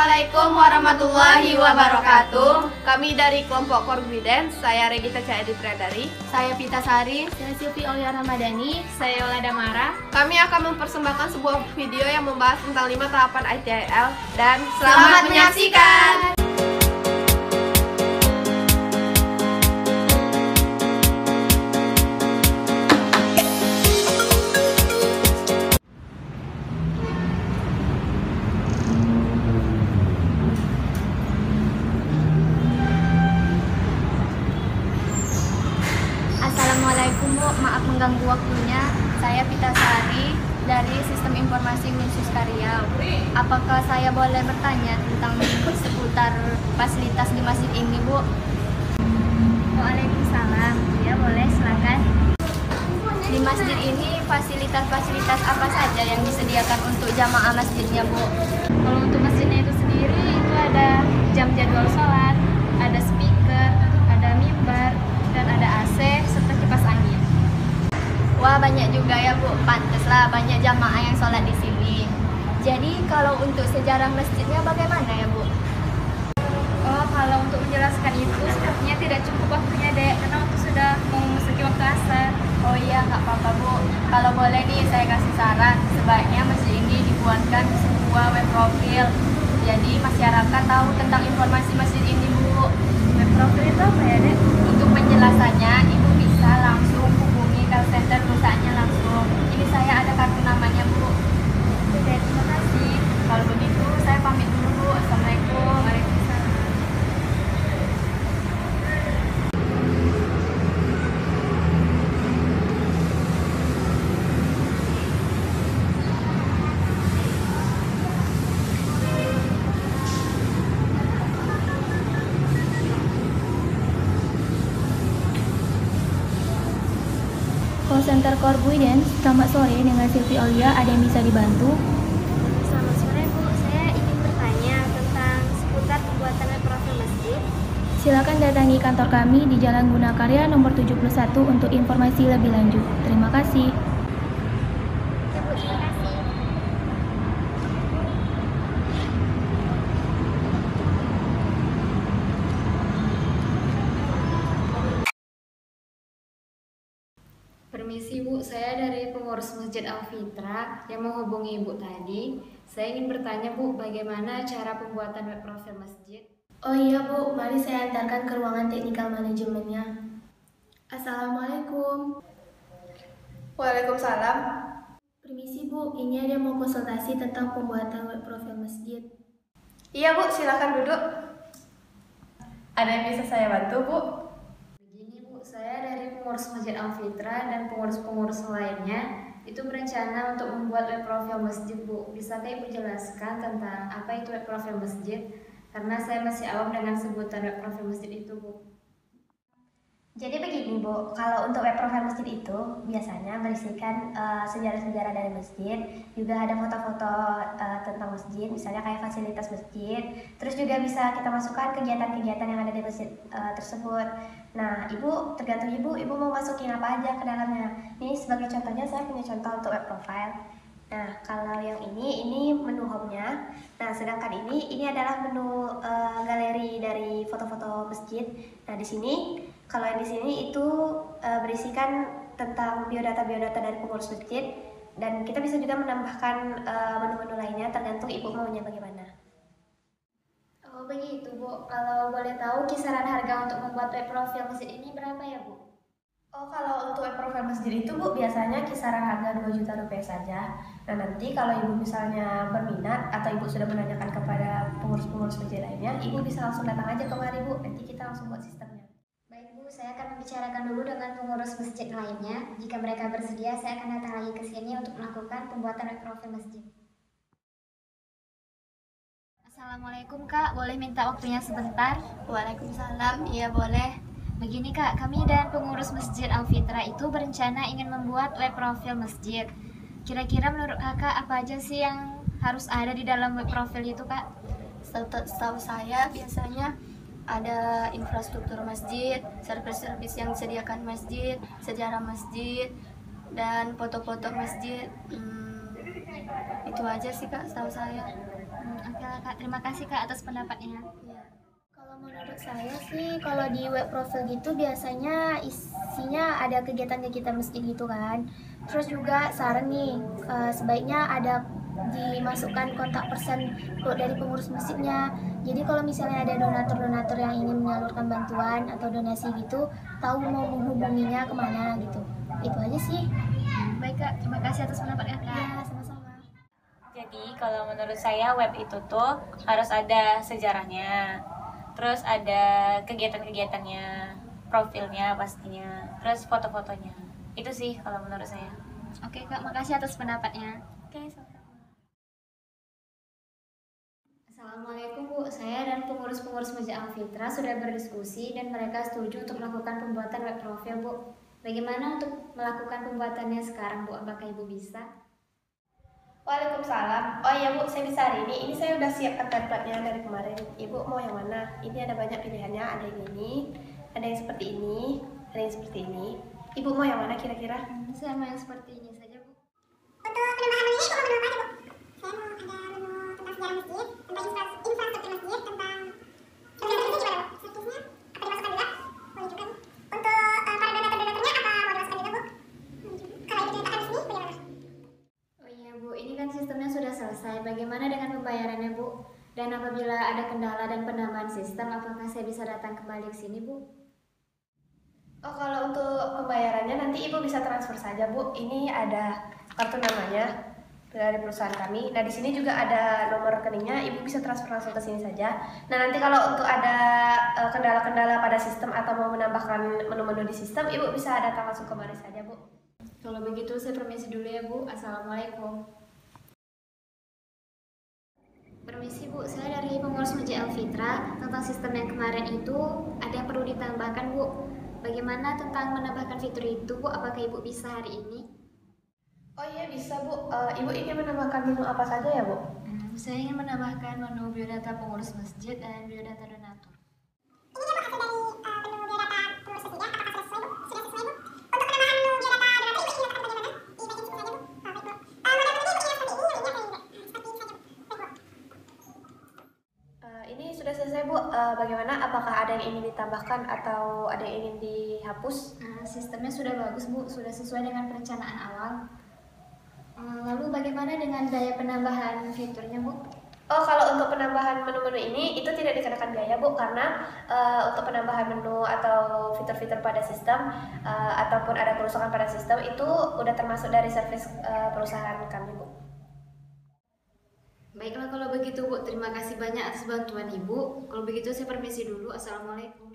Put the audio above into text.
Assalamualaikum warahmatullahi wabarakatuh. Kami dari kelompok Korbidens. Saya Regita Cahyadi Pradari. Saya Pita Sari. Saya Silvi Aulia Ramadhani. Saya Yolanda Mara. Kami akan mempersembahkan sebuah video yang membahas tentang 5 tahapan ITIL. Dan selamat menyaksikan. Assalamualaikum Bu, maaf mengganggu waktunya. Saya Pita Sari dari Sistem Informasi Khusus Karyau. Apakah saya boleh bertanya tentang seputar fasilitas di masjid ini Bu? Waalaikumsalam. Ya boleh, silakan. Di masjid ini fasilitas-fasilitas apa saja yang disediakan untuk jamaah masjidnya Bu? Kalau untuk masjidnya itu sendiri itu ada jam jadwal sholat, ada speaker, ada mimbar, dan ada AC serta kipas angin. Wah, banyak juga ya Bu, pantaslah banyak jamaah yang sholat di sini. Jadi kalau untuk sejarah masjidnya bagaimana ya Bu? Oh, kalau untuk menjelaskan itu sepertinya tidak cukup waktunya Dek, karena waktu sudah mau memasuki waktu asar. Oh iya, nggak apa-apa Bu. Kalau boleh nih saya kasih saran, sebaiknya masjid ini dibuatkan sebuah web profil. Jadi masyarakat tahu tentang informasi masjid ini Bu. Web profil itu apa ya Dek? Untuk penjelasannya, Ibu bisa langsung hubungi call center perusahaannya langsung. Ini saya ada kartu namanya Bu. Oke Dek, terima kasih. Kalau begitu saya pamit dulu Bu. Assalamualaikum. Waalaikumsalam. Call Center Korbidens, selamat sore, dengan Silvi Aulia, ada yang bisa dibantu? Selamat sore Bu, saya ingin bertanya tentang seputar pembuatan web profil masjid. Silakan datangi kantor kami di Jalan Gunakarya nomor 71 untuk informasi lebih lanjut. Terima kasih. Ya Bu, terima kasih. Permisi Bu, saya dari pengurus Masjid Al-Fitra yang menghubungi Ibu tadi. Saya ingin bertanya Bu, bagaimana cara pembuatan web profil masjid? Oh iya Bu, mari saya antarkan ke ruangan teknikal manajemennya. Assalamualaikum. Waalaikumsalam. Permisi Bu, ini ada mau konsultasi tentang pembuatan web profil masjid. Iya Bu, silakan duduk. Ada yang bisa saya bantu Bu? Begini Bu, saya dari pengurus Masjid Al-Fitra dan pengurus-pengurus lainnya itu berencana untuk membuat web profil masjid Bu. Bisakah Ibu jelaskan tentang apa itu web profil masjid? Karena saya masih awam dengan sebutan web profil masjid itu Bu. Jadi begini Bu, kalau untuk web profil masjid itu biasanya berisikan sejarah-sejarah dari masjid, juga ada foto-foto tentang masjid, misalnya kayak fasilitas masjid, terus juga bisa kita masukkan kegiatan-kegiatan yang ada di masjid tersebut. Nah, Ibu, tergantung Ibu mau masukin apa aja ke dalamnya. Ini sebagai contohnya saya punya contoh untuk web profile. Nah, kalau yang ini menu home-nya. Nah, sedangkan ini adalah menu galeri dari foto-foto masjid. Nah, di sini kalau yang di sini itu berisikan tentang biodata dari pengurus masjid, dan kita bisa juga menambahkan menu-menu lainnya tergantung Ibu maunya bagaimana. Oh begitu Bu, kalau boleh tahu kisaran harga untuk membuat web profil masjid ini berapa ya Bu? Oh, kalau untuk web profil masjid itu Bu, biasanya kisaran harga 2 juta rupiah saja. Nah, nanti kalau Ibu misalnya berminat atau Ibu sudah menanyakan kepada pengurus-pengurus masjid lainnya, Ibu bisa langsung datang aja kemari Bu, nanti kita langsung buat sistemnya. Baik Bu, saya akan membicarakan dulu dengan pengurus masjid lainnya. Jika mereka bersedia, saya akan datang lagi ke sini untuk melakukan pembuatan web profil masjid. Assalamualaikum Kak, boleh minta waktunya sebentar? Waalaikumsalam, iya boleh. Begini Kak, kami dan pengurus Masjid Al-Fitra itu berencana ingin membuat web profil masjid. Kira-kira menurut Kakak apa aja sih yang harus ada di dalam web profil itu Kak? Setahu saya biasanya ada infrastruktur masjid, servis-servis yang disediakan masjid, sejarah masjid, dan foto-foto masjid. Itu aja sih Kak, setahu saya. Oke, Kak, terima kasih Kak atas pendapatnya. Kalau menurut saya sih, kalau di web profil gitu biasanya isinya ada kegiatan-kegiatan masjid gitu kan. Terus juga saran nih, sebaiknya ada dimasukkan kontak person dari pengurus masjidnya. Jadi kalau misalnya ada donatur-donatur yang ingin menyalurkan bantuan atau donasi gitu, tahu mau menghubunginya kemana gitu. Itu aja sih. Baik Kak, terima kasih atas pendapatnya Kak. Ya, sama-sama. Jadi kalau menurut saya web itu tuh harus ada sejarahnya, terus ada kegiatan-kegiatannya, profilnya pastinya, terus foto-fotonya. Itu sih kalau menurut saya. Oke Kak, makasih atas pendapatnya. Oke, sama-sama. Assalamualaikum Bu, saya dan pengurus-pengurus Masjid Al-Fitra sudah berdiskusi dan mereka setuju untuk melakukan pembuatan web profil Bu. Bagaimana untuk melakukan pembuatannya sekarang Bu? Apakah Ibu bisa? Waalaikumsalam. Oh iya Bu, saya bisa hari ini. Ini saya udah siapkan template-nya dari kemarin. Ibu mau yang mana? Ini ada banyak pilihannya. Ada yang ini, ada yang seperti ini, ada yang seperti ini. Ibu mau yang mana kira-kira? Saya mau yang seperti ini saja Bu. Untuk penambahan menunya, Ibu mau menu apa aja, Bu? Saya mau ada menu tentang sejarah masjid, tentang infrastruktur masjid, tentang servisnya gimana, Bu? Servisnya apa dimasukkan juga? Boleh juga, Bu. Untuk para donatur-donaturnya apa mau dimasukkan juga, Bu? Boleh juga. Kalau Ibu ceritakan di sini, bagaimana? Oh iya Bu, ini kan sistemnya sudah selesai. Bagaimana dengan pembayarannya Bu? Dan apabila ada kendala dan penambahan sistem, apakah saya bisa datang kembali ke sini Bu? Oh, kalau untuk pembayarannya nanti Ibu bisa transfer saja, Bu. Ini ada kartu namanya dari perusahaan kami. Nah, di sini juga ada nomor rekeningnya. Ibu bisa transfer langsung ke sini saja. Nah, nanti kalau untuk ada kendala-kendala pada sistem atau mau menambahkan menu-menu di sistem, Ibu bisa datang langsung kemari saja, Bu. Kalau begitu saya permisi dulu ya Bu. Assalamualaikum. Permisi Bu, saya dari pengurus Masjid Al-Fitra. Tentang sistem yang kemarin itu ada yang perlu ditambahkan Bu. Bagaimana tentang menambahkan fitur itu Bu? Apakah Ibu bisa hari ini? Oh iya, bisa, Bu. Ibu ingin menambahkan menu apa saja ya, Bu? Saya ingin menambahkan menu biodata pengurus masjid dan biodata donatur. Ini ya, Bu, hasil dari menu biodata pengurus masjid ya. Apakah sudah sesuai, Bu? Sudah sesuai, Bu? Untuk penambahan menu biodata donatur, Ibu ingin lakukan bagaimana? Di bagian situ saja, Bu. Oh, baik, Bu. Model menu ini Ibu ingin seperti ini, atau ini juga? Seperti ini saja, Bu. Baik, Bu. Ini sudah selesai, Bu. Bagaimana? Apakah ada yang ingin ditambahkan atau ada yang ingin dihapus? Sistemnya sudah bagus Bu, sudah sesuai dengan perencanaan awal. Lalu bagaimana dengan daya penambahan fiturnya Bu? Oh, kalau untuk penambahan menu-menu ini itu tidak dikenakan biaya, Bu, karena untuk penambahan menu atau fitur-fitur pada sistem ataupun ada kerusakan pada sistem itu udah termasuk dari servis perusahaan kami, Bu. Baiklah kalau begitu Bu, terima kasih banyak atas bantuan Ibu. Kalau begitu saya permisi dulu. Assalamualaikum.